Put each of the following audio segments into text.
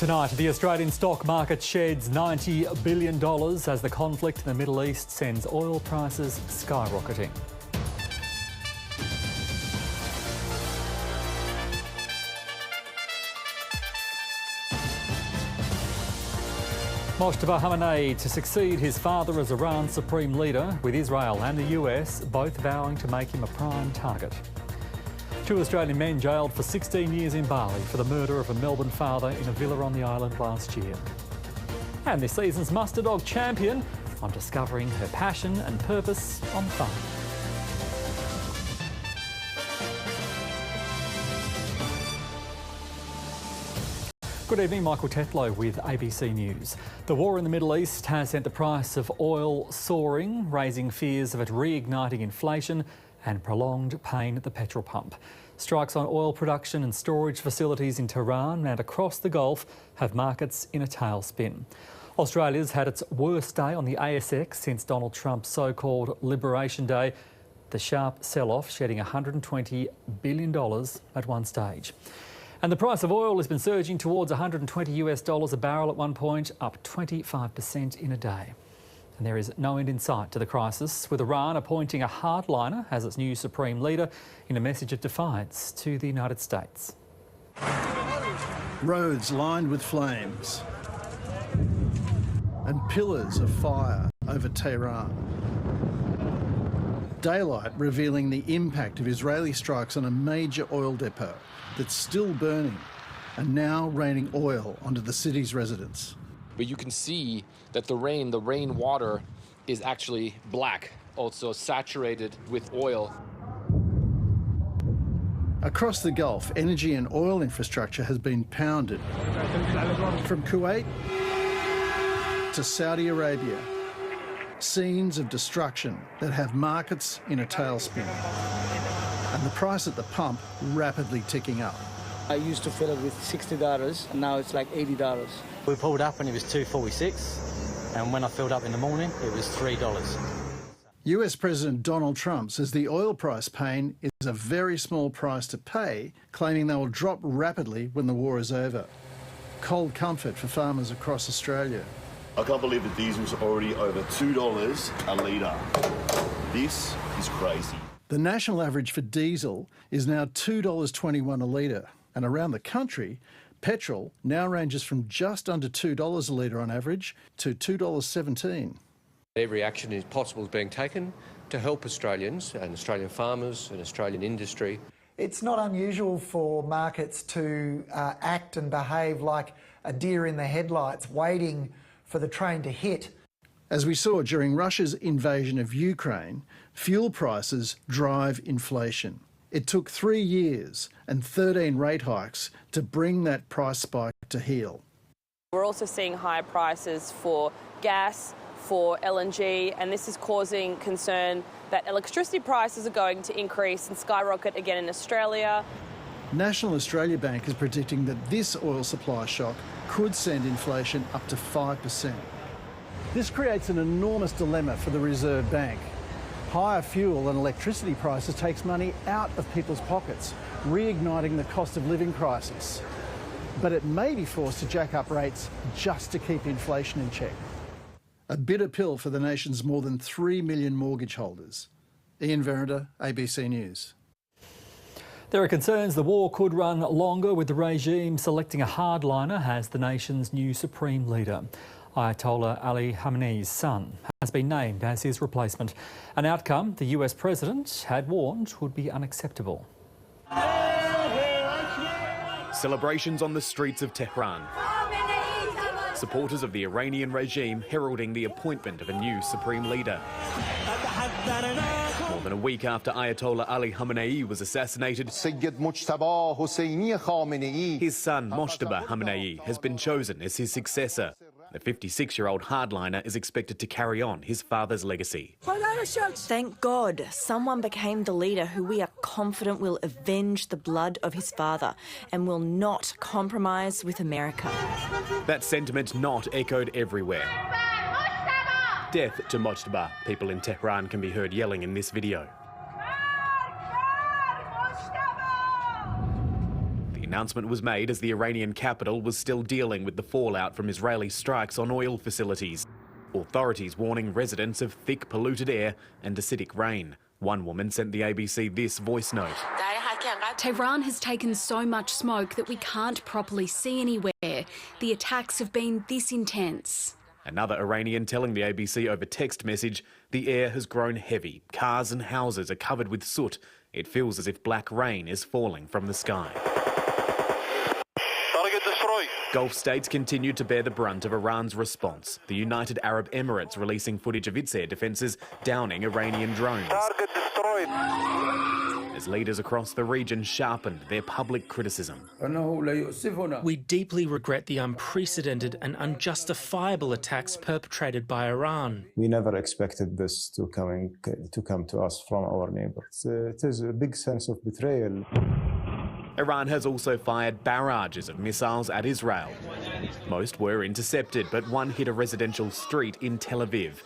Tonight, the Australian stock market sheds $90 billion as the conflict in the Middle East sends oil prices skyrocketing. Mojtaba Khamenei to succeed his father as Iran's supreme leader, with Israel and the US both vowing to make him a prime target. 2 Australian men jailed for 16 years in Bali for the murder of a Melbourne father in a villa on the island last year. And this season's Muster Dog champion on discovering her passion and purpose on farm. Good evening, Michael Tetlow with ABC News. The war in the Middle East has sent the price of oil soaring, raising fears of it reigniting inflation and prolonged pain at the petrol pump. Strikes on oil production and storage facilities in Tehran and across the Gulf have markets in a tailspin. Australia's had its worst day on the ASX since Donald Trump's so-called Liberation Day, the sharp sell-off shedding $120 billion at one stage. And the price of oil has been surging towards $120 a barrel at one point, up 25% in a day. And there is no end in sight to the crisis, with Iran appointing a hardliner as its new supreme leader in a message of defiance to the United States. Roads lined with flames and pillars of fire over Tehran. Daylight revealing the impact of Israeli strikes on a major oil depot that's still burning and now raining oil onto the city's residents. But you can see that the rain water is actually black, also saturated with oil. Across the Gulf, energy and oil infrastructure has been pounded. From Kuwait to Saudi Arabia, scenes of destruction that have markets in a tailspin. And the price at the pump rapidly ticking up. I used to fill it with $60, and now it's like $80. We pulled up and it was $2.46, and when I filled up in the morning, it was $3. US President Donald Trump says the oil price pain is a very small price to pay, claiming they will drop rapidly when the war is over. Cold comfort for farmers across Australia. I can't believe that diesel's already over $2 a litre. This is crazy. The national average for diesel is now $2.21 a litre, and around the country, petrol now ranges from just under $2 a litre on average to $2.17. Every action is possible is being taken to help Australians and Australian farmers and Australian industry. It's not unusual for markets to act and behave like a deer in the headlights, waiting for the train to hit. As we saw during Russia's invasion of Ukraine, fuel prices drive inflation. It took 3 years and 13 rate hikes to bring that price spike to heel. We're also seeing higher prices for gas, for LNG, and this is causing concern that electricity prices are going to increase and skyrocket again in Australia. National Australia Bank is predicting that this oil supply shock could send inflation up to 5%. This creates an enormous dilemma for the Reserve Bank. Higher fuel and electricity prices takes money out of people's pockets, reigniting the cost of living crisis. But it may be forced to jack up rates just to keep inflation in check. A bitter pill for the nation's more than 3 million mortgage holders. Ian Verrinder, ABC News. There are concerns the war could run longer, with the regime selecting a hardliner as the nation's new supreme leader. Ayatollah Ali Khamenei's son has been named as his replacement, an outcome the US president had warned would be unacceptable. Celebrations on the streets of Tehran. Supporters of the Iranian regime heralding the appointment of a new supreme leader. More than a week after Ayatollah Ali Khamenei was assassinated, his son Mojtaba Khamenei has been chosen as his successor. The 56-year-old hardliner is expected to carry on his father's legacy. Thank God someone became the leader who we are confident will avenge the blood of his father and will not compromise with America. That sentiment not echoed everywhere. Death to Mojtaba. People in Tehran can be heard yelling in this video. The announcement was made as the Iranian capital was still dealing with the fallout from Israeli strikes on oil facilities. Authorities warning residents of thick polluted air and acidic rain. One woman sent the ABC this voice note. Tehran has taken so much smoke that we can't properly see anywhere. The attacks have been this intense. Another Iranian telling the ABC over text message, the air has grown heavy. Cars and houses are covered with soot. It feels as if black rain is falling from the sky. Gulf states continue to bear the brunt of Iran's response. The United Arab Emirates releasing footage of its air defences downing Iranian drones. Target destroyed. As leaders across the region sharpened their public criticism. We deeply regret the unprecedented and unjustifiable attacks perpetrated by Iran. We never expected this to come to us from our neighbours. It is a big sense of betrayal. Iran has also fired barrages of missiles at Israel. Most were intercepted, but one hit a residential street in Tel Aviv.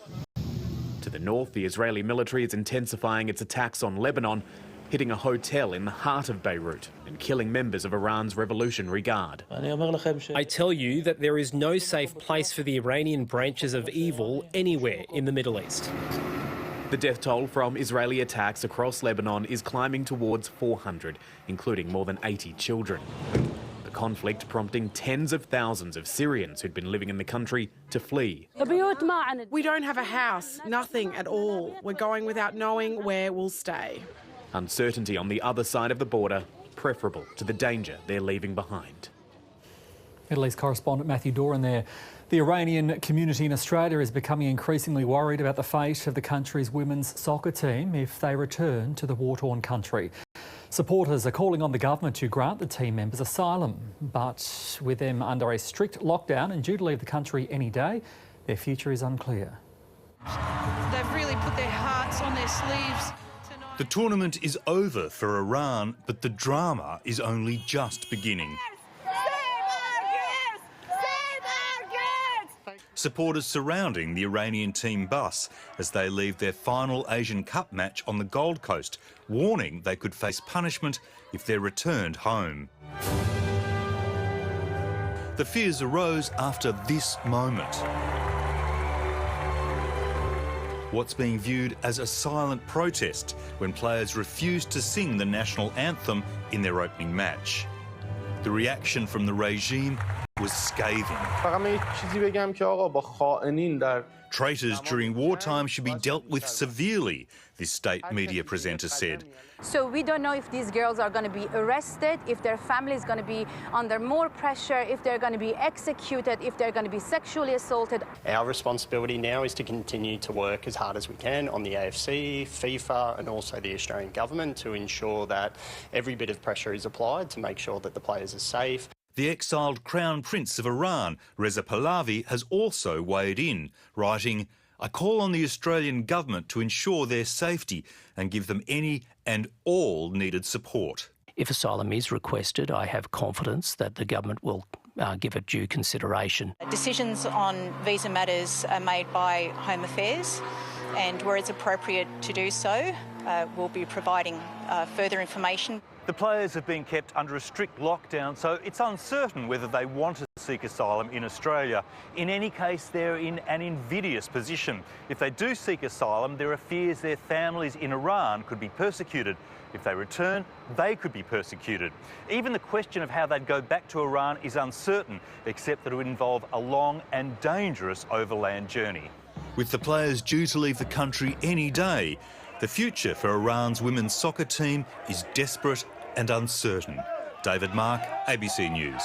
To the north, the Israeli military is intensifying its attacks on Lebanon, hitting a hotel in the heart of Beirut and killing members of Iran's Revolutionary Guard. I tell you that there is no safe place for the Iranian branches of evil anywhere in the Middle East. The death toll from Israeli attacks across Lebanon is climbing towards 400, including more than 80 children. The conflict prompting tens of thousands of Syrians who'd been living in the country to flee. We don't have a house, nothing at all. We're going without knowing where we'll stay. Uncertainty on the other side of the border, preferable to the danger they're leaving behind. Middle East correspondent Matthew Doran there. The Iranian community in Australia is becoming increasingly worried about the fate of the country's women's soccer team if they return to the war-torn country. Supporters are calling on the government to grant the team members asylum, but with them under a strict lockdown and due to leave the country any day, their future is unclear. They've really put their hearts on their sleeves. The tournament is over for Iran, but the drama is only just beginning. Supporters surrounding the Iranian team bus as they leave their final Asian Cup match on the Gold Coast, warning they could face punishment if they're returned home. The fears arose after this moment. What's being viewed as a silent protest when players refused to sing the national anthem in their opening match. The reaction from the regime was scathing. Traitors during wartime should be dealt with severely, this state media presenter said. So we don't know if these girls are going to be arrested, if their family is going to be under more pressure, if they're going to be executed, if they're going to be sexually assaulted. Our responsibility now is to continue to work as hard as we can on the AFC, FIFA and also the Australian government to ensure that every bit of pressure is applied to make sure that the players are safe. The exiled Crown Prince of Iran, Reza Pahlavi, has also weighed in, writing, "I call on the Australian government to ensure their safety and give them any and all needed support." If asylum is requested, I have confidence that the government will give it due consideration. Decisions on visa matters are made by Home Affairs, and where it's appropriate to do so, we'll be providing further information. The players have been kept under a strict lockdown, so it's uncertain whether they want to seek asylum in Australia. In any case, they're in an invidious position. If they do seek asylum, there are fears their families in Iran could be persecuted. If they return, they could be persecuted. Even the question of how they'd go back to Iran is uncertain, except that it would involve a long and dangerous overland journey. With the players due to leave the country any day, the future for Iran's women's soccer team is desperate and uncertain. David Mark, ABC News.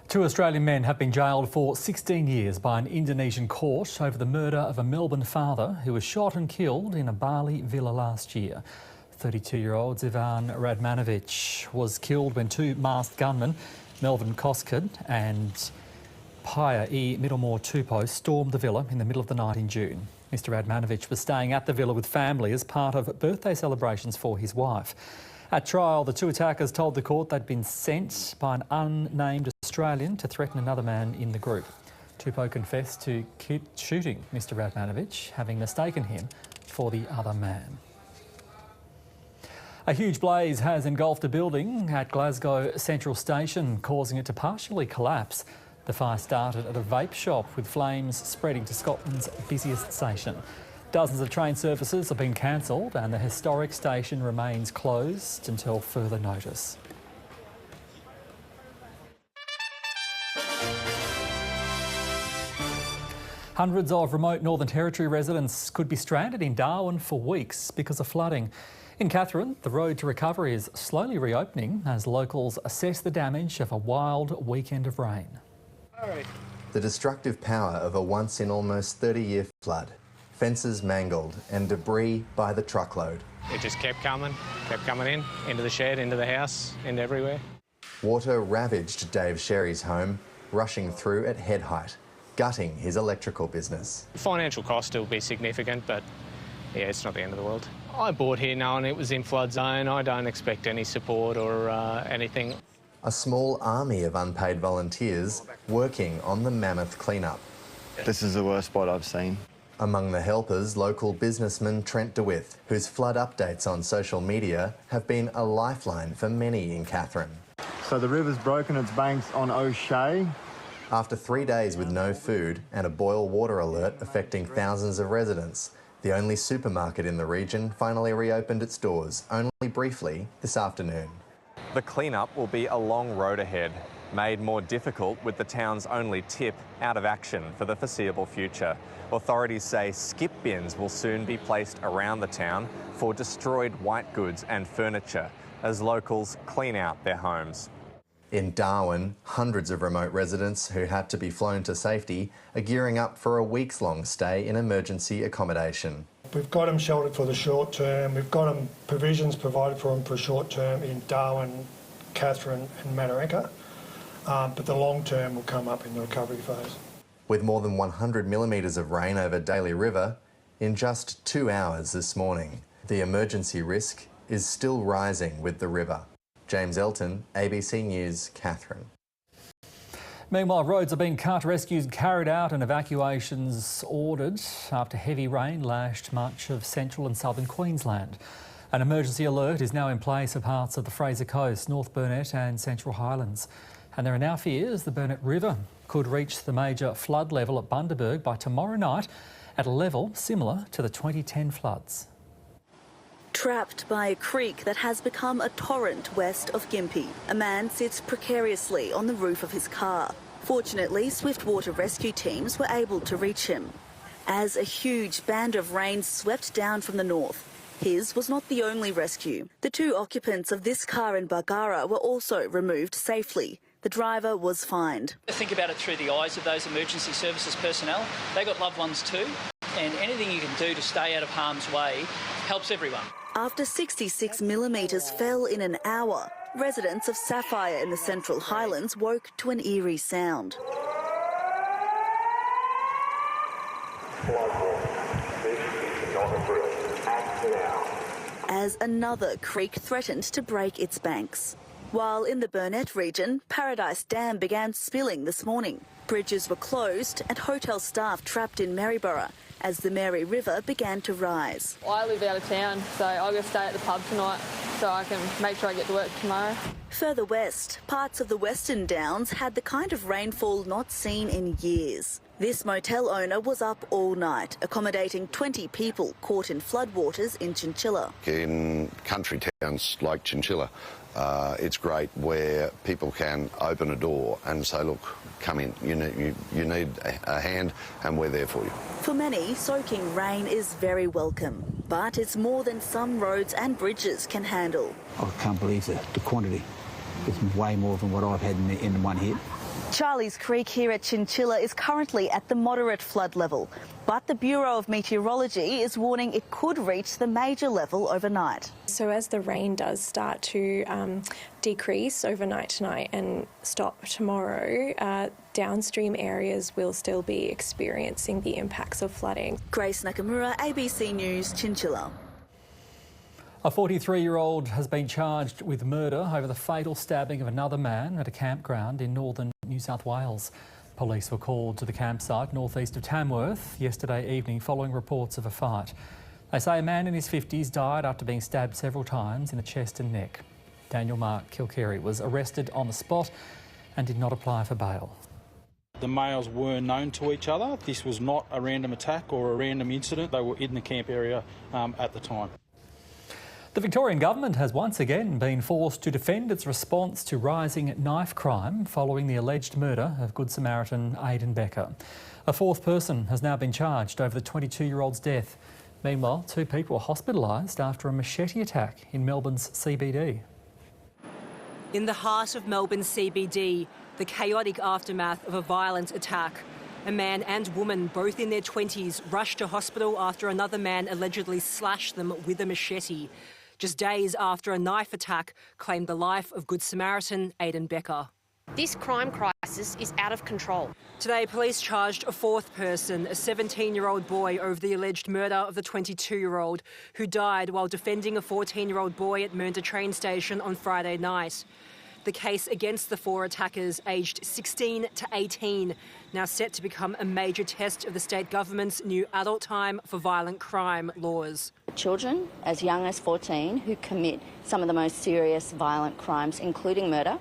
2 Australian men have been jailed for 16 years by an Indonesian court over the murder of a Melbourne father who was shot and killed in a Bali villa last year. 32-year-old Ivan Radmanovic was killed when 2 masked gunmen, Melvin Koskad and Paya E. Middlemore Tupou, stormed the villa in the middle of the night in June. Mr Radmanovic was staying at the villa with family as part of birthday celebrations for his wife. At trial, the 2 attackers told the court they'd been sent by an unnamed Australian to threaten another man in the group. Tupou confessed to shooting Mr Radmanovic, having mistaken him for the other man. A huge blaze has engulfed a building at Glasgow Central Station, causing it to partially collapse. The fire started at a vape shop, with flames spreading to Scotland's busiest station. Dozens of train services have been cancelled and the historic station remains closed until further notice. Hundreds of remote Northern Territory residents could be stranded in Darwin for weeks because of flooding. In Katherine, the road to recovery is slowly reopening as locals assess the damage of a wild weekend of rain. The destructive power of a once-in-almost 30-year flood. Fences mangled and debris by the truckload. It just kept coming in, into the shed, into the house, into everywhere. Water ravaged Dave Sherry's home, rushing through at head height, gutting his electrical business. Financial cost will be significant, but yeah, it's not the end of the world. I bought here knowing it was in flood zone. I don't expect any support or anything. A small army of unpaid volunteers working on the mammoth cleanup. This is the worst spot I've seen. Among the helpers, local businessman Trent DeWitt, whose flood updates on social media have been a lifeline for many in Katherine. So the river's broken its banks on O'Shea. After 3 days with no food and a boil water alert affecting thousands of residents, the only supermarket in the region finally reopened its doors, only briefly, this afternoon. The cleanup will be a long road ahead, made more difficult with the town's only tip out of action for the foreseeable future. Authorities say skip bins will soon be placed around the town for destroyed white goods and furniture as locals clean out their homes. In Darwin, hundreds of remote residents who had to be flown to safety are gearing up for a weeks-long stay in emergency accommodation. We've got them sheltered for the short term. We've got them provisions provided for them for short term in Darwin, Katherine and Madaraka. But the long term will come up in the recovery phase. With more than 100 millimetres of rain over Daly River in just 2 hours this morning, the emergency risk is still rising with the river. James Elton, ABC News, Katherine. Meanwhile, roads are being cut, rescues carried out and evacuations ordered after heavy rain lashed much of central and southern Queensland. An emergency alert is now in place for parts of the Fraser Coast, North Burnett and Central Highlands. And there are now fears the Burnett River could reach the major flood level at Bundaberg by tomorrow night at a level similar to the 2010 floods. Trapped by a creek that has become a torrent west of Gympie, a man sits precariously on the roof of his car. Fortunately, swift water rescue teams were able to reach him. As a huge band of rain swept down from the north, his was not the only rescue. The 2 occupants of this car in Bargara were also removed safely. The driver was fined. Think about it through the eyes of those emergency services personnel. They got loved ones too, and anything you can do to stay out of harm's way helps everyone. After 66 millimetres fell in an hour, residents of Sapphire in the Central Highlands woke to an eerie sound. As another creek threatened to break its banks. While in the Burnett region, Paradise Dam began spilling this morning. Bridges were closed and hotel staff trapped in Maryborough as the Mary River began to rise. I live out of town, so I'll go stay at the pub tonight so I can make sure I get to work tomorrow. Further west, parts of the Western Downs had the kind of rainfall not seen in years. This motel owner was up all night, accommodating 20 people caught in floodwaters in Chinchilla. In country towns like Chinchilla, it's great where people can open a door and say, look, come in, you need a hand and we're there for you. For many, soaking rain is very welcome, but it's more than some roads and bridges can handle. I can't believe the quantity. It's way more than what I've had in one hit. Charlie's Creek here at Chinchilla is currently at the moderate flood level, but the Bureau of Meteorology is warning it could reach the major level overnight. So as the rain does start to decrease overnight tonight and stop tomorrow, downstream areas will still be experiencing the impacts of flooding. Grace Nakamura, ABC News, Chinchilla. A 43-year-old has been charged with murder over the fatal stabbing of another man at a campground in northern New South Wales. Police were called to the campsite northeast of Tamworth yesterday evening following reports of a fight. They say a man in his 50s died after being stabbed several times in the chest and neck. Daniel Mark Kilcarey was arrested on the spot and did not apply for bail. The males were known to each other. This was not a random attack or a random incident. They were in the camp area at the time. The Victorian Government has once again been forced to defend its response to rising knife crime following the alleged murder of Good Samaritan Aidan Becker. A fourth person has now been charged over the 22-year-old's death. Meanwhile, 2 people were hospitalised after a machete attack in Melbourne's CBD. In the heart of Melbourne's CBD, the chaotic aftermath of a violent attack. A man and woman, both in their 20s, rushed to hospital after another man allegedly slashed them with a machete, just days after a knife attack claimed the life of Good Samaritan Aidan Becker. This crime crisis is out of control. Today, police charged a fourth person, a 17-year-old boy, over the alleged murder of the 22-year-old who died while defending a 14-year-old boy at Mernda train station on Friday night. The case against the 4 attackers, aged 16 to 18, now set to become a major test of the state government's new adult time for violent crime laws. Children as young as 14 who commit some of the most serious violent crimes, including murder,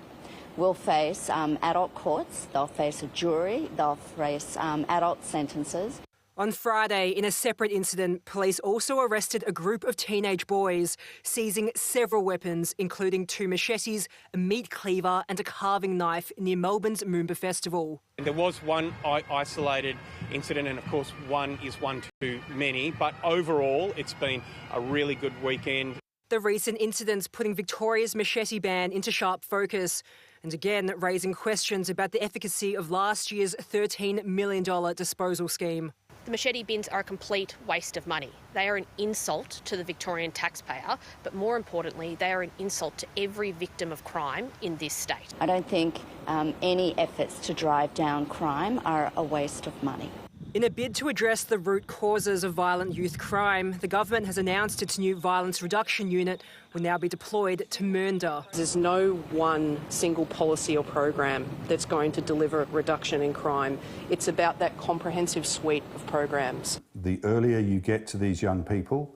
will face adult courts, they'll face a jury, they'll face adult sentences. On Friday, in a separate incident, police also arrested a group of teenage boys, seizing several weapons, including 2 machetes, a meat cleaver and a carving knife near Melbourne's Moomba Festival. There was one isolated incident, and of course one is one too many, but overall it's been a really good weekend. The recent incidents putting Victoria's machete ban into sharp focus and again raising questions about the efficacy of last year's $13 million disposal scheme. The machete bins are a complete waste of money. They are an insult to the Victorian taxpayer, but more importantly, they are an insult to every victim of crime in this state. I don't think any efforts to drive down crime are a waste of money. In a bid to address the root causes of violent youth crime, the government has announced its new violence reduction unit will now be deployed to Mernda. There's no one single policy or program that's going to deliver a reduction in crime. It's about that comprehensive suite of programs. The earlier you get to these young people,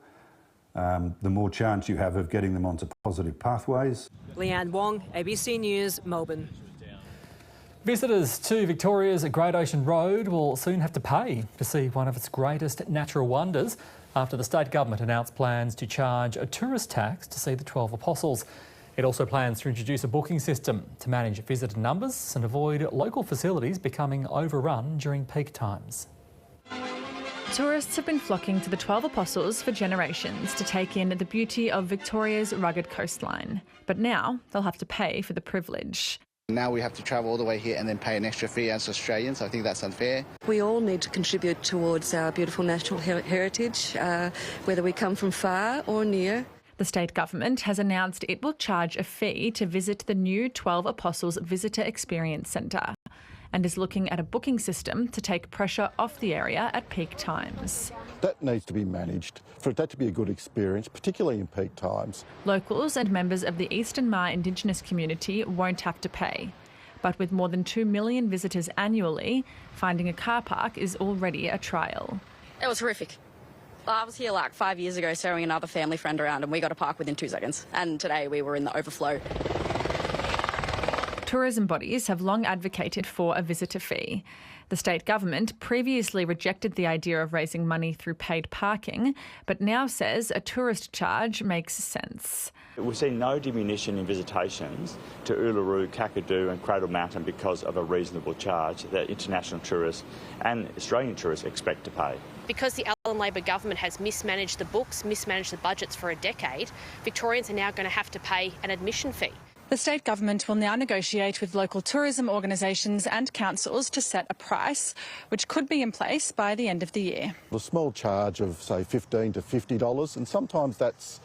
the more chance you have of getting them onto positive pathways. Leanne Wong, ABC News, Melbourne. Visitors to Victoria's Great Ocean Road will soon have to pay to see one of its greatest natural wonders after the state government announced plans to charge a tourist tax to see the 12 Apostles. It also plans to introduce a booking system to manage visitor numbers and avoid local facilities becoming overrun during peak times. Tourists have been flocking to the 12 Apostles for generations to take in the beauty of Victoria's rugged coastline. But now they'll have to pay for the privilege. Now we have to travel all the way here and then pay an extra fee as Australians. I think that's unfair. We all need to contribute towards our beautiful national heritage, whether we come from far or near. The state government has announced it will charge a fee to visit the new 12 Apostles Visitor Experience Centre and is looking at a booking system to take pressure off the area at peak times. That needs to be managed for that to be a good experience, particularly in peak times. Locals and members of the Eastern Maar Indigenous community won't have to pay. But with more than 2 million visitors annually, finding a car park is already a trial. It was horrific. I was here like 5 years ago showing another family friend around and we got a park within 2 seconds. And today we were in the overflow. Tourism bodies have long advocated for a visitor fee. The state government previously rejected the idea of raising money through paid parking, but now says a tourist charge makes sense. We've seen no diminution in visitations to Uluru, Kakadu and Cradle Mountain because of a reasonable charge that international tourists and Australian tourists expect to pay. Because the Allan Labor government has mismanaged the books, mismanaged the budgets for a decade, Victorians are now going to have to pay an admission fee. The state government will now negotiate with local tourism organisations and councils to set a price, which could be in place by the end of the year. A small charge of, say, $15 to $50, and sometimes that's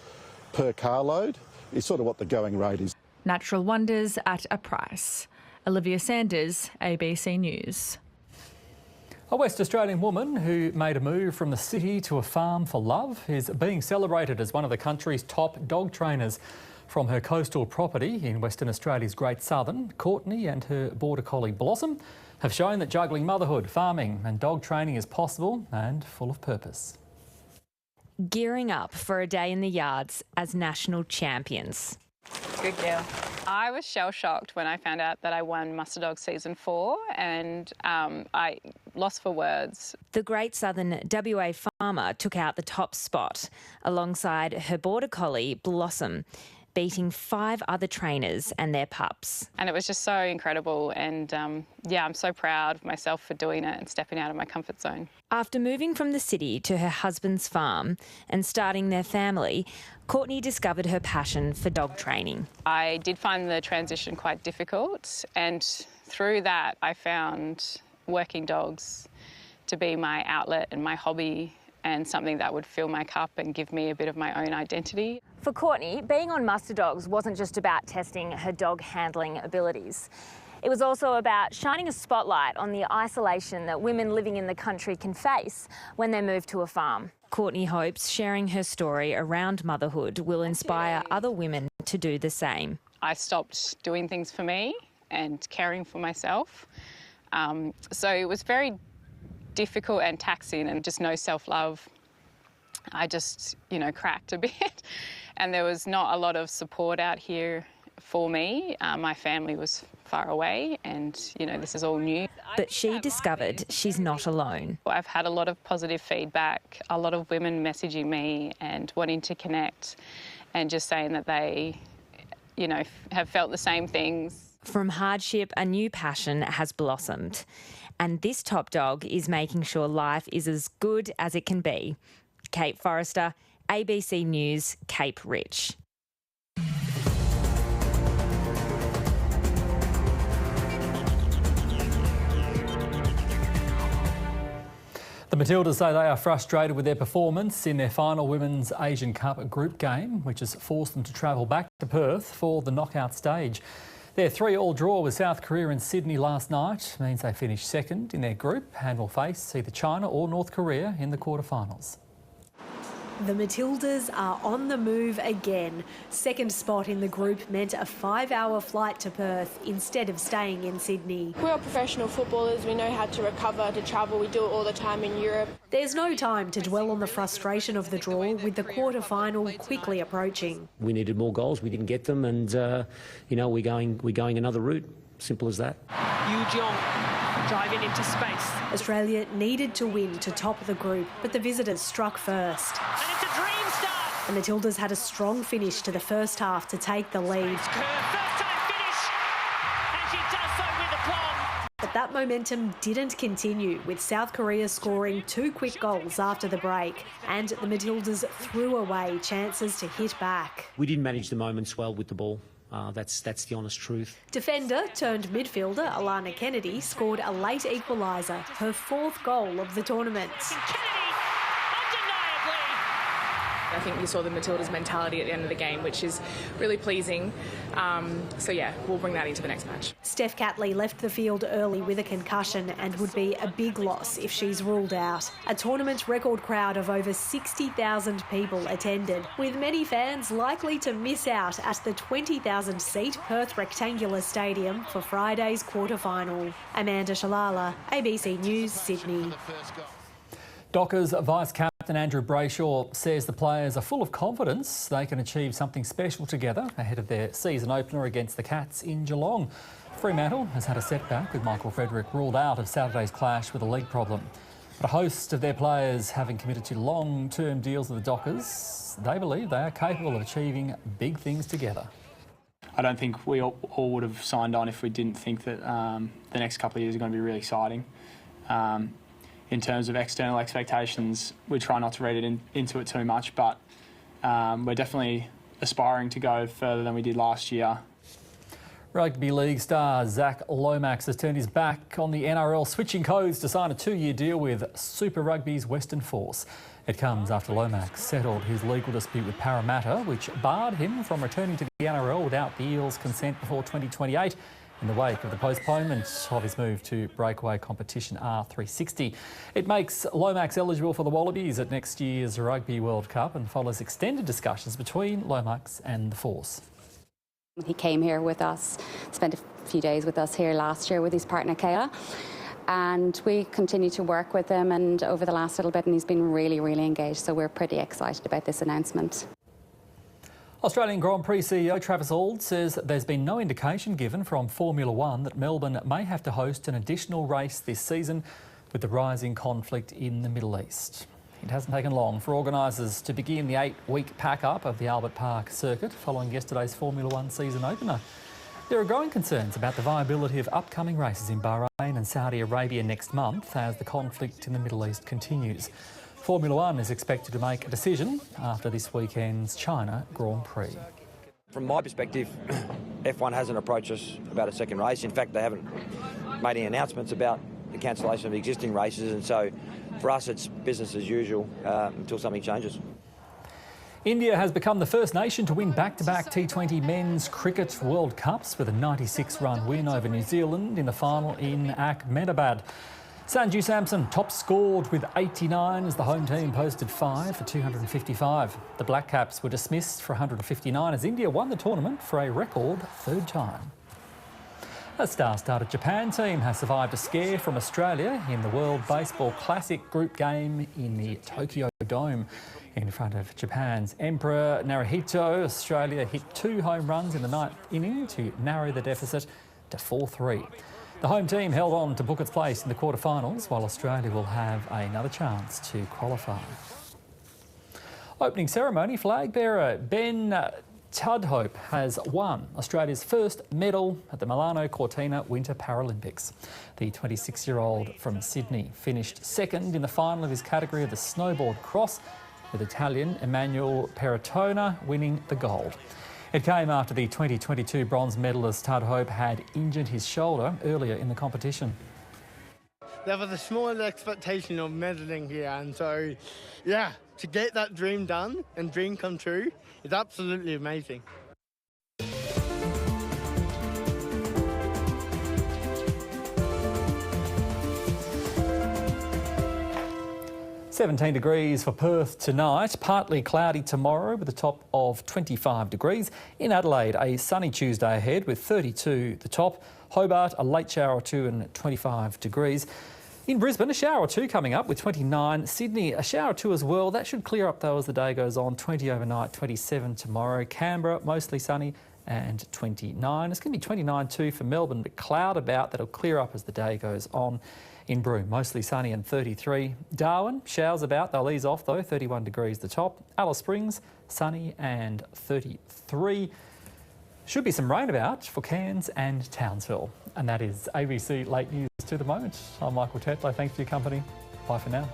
per carload, is sort of what the going rate is. Natural wonders at a price. Olivia Sanders, ABC News. A West Australian woman who made a move from the city to a farm for love is being celebrated as one of the country's top dog trainers. From her coastal property in Western Australia's Great Southern, Courtney and her border collie Blossom have shown that juggling motherhood, farming and dog training is possible and full of purpose. gearing up for a day in the yards as national champions. Good girl. I was shell-shocked when I found out that I won Muster Dog Season 4 and I lost for words. The Great Southern WA farmer took out the top spot alongside her border collie Blossom, beating 5 other trainers and their pups. And it was just so incredible and I'm so proud of myself for doing it and stepping out of my comfort zone. After moving from the city to her husband's farm and starting their family, Courtney discovered her passion for dog training. I did find the transition quite difficult, and through that I found working dogs to be my outlet and my hobby and something that would fill my cup and give me a bit of my own identity. For Courtney, being on Muster Dogs wasn't just about testing her dog handling abilities. It was also about shining a spotlight on the isolation that women living in the country can face when they move to a farm. Courtney hopes sharing her story around motherhood will inspire other women to do the same. I stopped doing things for me and caring for myself. So it was very difficult and taxing and just no self-love. I just, cracked a bit and there was not a lot of support out here for me. My family was far away and, this is all new. But she discovered she's not alone. I've had a lot of positive feedback, a lot of women messaging me and wanting to connect and just saying that they, have felt the same things. From hardship, a new passion has blossomed. And this top dog is making sure life is as good as it can be. Kate Forrester, ABC News, Cape Rich. The Matildas say they are frustrated with their performance in their final Women's Asian Cup group game, which has forced them to travel back to Perth for the knockout stage. Their 3-3 draw with South Korea and Sydney last night means they finished second in their group and will face either China or North Korea in the quarterfinals. The Matildas are on the move again. Second spot in the group meant a 5-hour flight to Perth instead of staying in Sydney. We're professional footballers. We know how to recover, to travel. We do it all the time in Europe. There's no time to dwell on the frustration of the draw with the quarter-final quickly approaching. We needed more goals. We didn't get them and, we're going another route. Simple as that. Yu Jong driving into space. Australia needed to win to top the group, but the visitors struck first. And it's a dream start. The Matildas had a strong finish to the first half to take the lead. First time finish, and she does so with aplomb. But that momentum didn't continue, with South Korea scoring 2 quick goals after the break, and the Matildas threw away chances to hit back. We didn't manage the moments well with the ball. That's the honest truth. Defender turned midfielder Alana Kennedy scored a late equaliser, her 4th goal of the tournament. I think you saw the Matildas' mentality at the end of the game, which is really pleasing. We'll bring that into the next match. Steph Catley left the field early with a concussion and would be a big loss if she's ruled out. A tournament record crowd of over 60,000 people attended, with many fans likely to miss out at the 20,000-seat Perth Rectangular Stadium for Friday's quarter-final. Amanda Shalala, ABC News, Sydney. Dockers Vice-Captain Andrew Brayshaw says the players are full of confidence they can achieve something special together ahead of their season opener against the Cats in Geelong. Fremantle has had a setback with Michael Frederick ruled out of Saturday's clash with a leg problem. But a host of their players having committed to long-term deals with the Dockers, they believe they are capable of achieving big things together. I don't think we all would have signed on if we didn't think that the next couple of years are going to be really exciting. In terms of external expectations, we try not to read it into it too much, but we're definitely aspiring to go further than we did last year. Rugby League star Zach Lomax has turned his back on the NRL, switching codes to sign a 2-year deal with Super Rugby's Western Force. It comes after Lomax settled his legal dispute with Parramatta, which barred him from returning to the NRL without the Eels' consent before 2028. In the wake of the postponement of his move to breakaway competition R360. It makes Lomax eligible for the Wallabies at next year's Rugby World Cup and follows extended discussions between Lomax and the Force. He came here with us, spent a few days with us here last year with his partner Kayla. and we continue to work with him, and over the last little bit, and he's been really, really engaged, so we're pretty excited about this announcement. Australian Grand Prix CEO Travis Auld says there's been no indication given from Formula One that Melbourne may have to host an additional race this season with the rising conflict in the Middle East. It hasn't taken long for organisers to begin the 8-week pack-up of the Albert Park circuit following yesterday's Formula One season opener. There are growing concerns about the viability of upcoming races in Bahrain and Saudi Arabia next month as the conflict in the Middle East continues. Formula One is expected to make a decision after this weekend's China Grand Prix. From my perspective, F1 hasn't approached us about a second race. In fact, they haven't made any announcements about the cancellation of existing races, and so for us it's business as usual until something changes. India has become the first nation to win back-to-back T20 Men's Cricket World Cups with a 96-run win over New Zealand in the final in Ahmedabad. Sanju Samson top scored with 89 as the home team posted 5 for 255. The Black Caps were dismissed for 159 as India won the tournament for a record third time. A star-studded Japan team has survived a scare from Australia in the World Baseball Classic group game in the Tokyo Dome. In front of Japan's Emperor Naruhito, Australia hit 2 home runs in the 9th inning to narrow the deficit to 4-3. The home team held on to book its place in the quarterfinals, while Australia will have another chance to qualify. Opening ceremony, flag bearer Ben Tudhope has won Australia's first medal at the Milano Cortina Winter Paralympics. The 26-year-old from Sydney finished second in the final of his category of the snowboard cross, with Italian Emanuele Peratona winning the gold. It came after the 2022 bronze medalist Tudhope had injured his shoulder earlier in the competition. There was a small expectation of medaling here, and so, yeah, to get that dream done and dream come true is absolutely amazing. 17 degrees for Perth tonight, partly cloudy tomorrow with a top of 25 degrees. In Adelaide, a sunny Tuesday ahead with 32 the top. Hobart, a late shower or two and 25 degrees. In Brisbane, a shower or two coming up with 29. Sydney, a shower or two as well. That should clear up though as the day goes on. 20 overnight, 27 tomorrow. Canberra, mostly sunny and 29. It's going to be 29 too for Melbourne, but cloud about. That'll clear up as the day goes on. In Broome, mostly sunny and 33. Darwin, showers about. They'll ease off though, 31 degrees the top. Alice Springs, sunny and 33. Should be some rain about for Cairns and Townsville. And that is ABC Late News to the moment. I'm Michael Tetlow. Thanks for your company. Bye for now.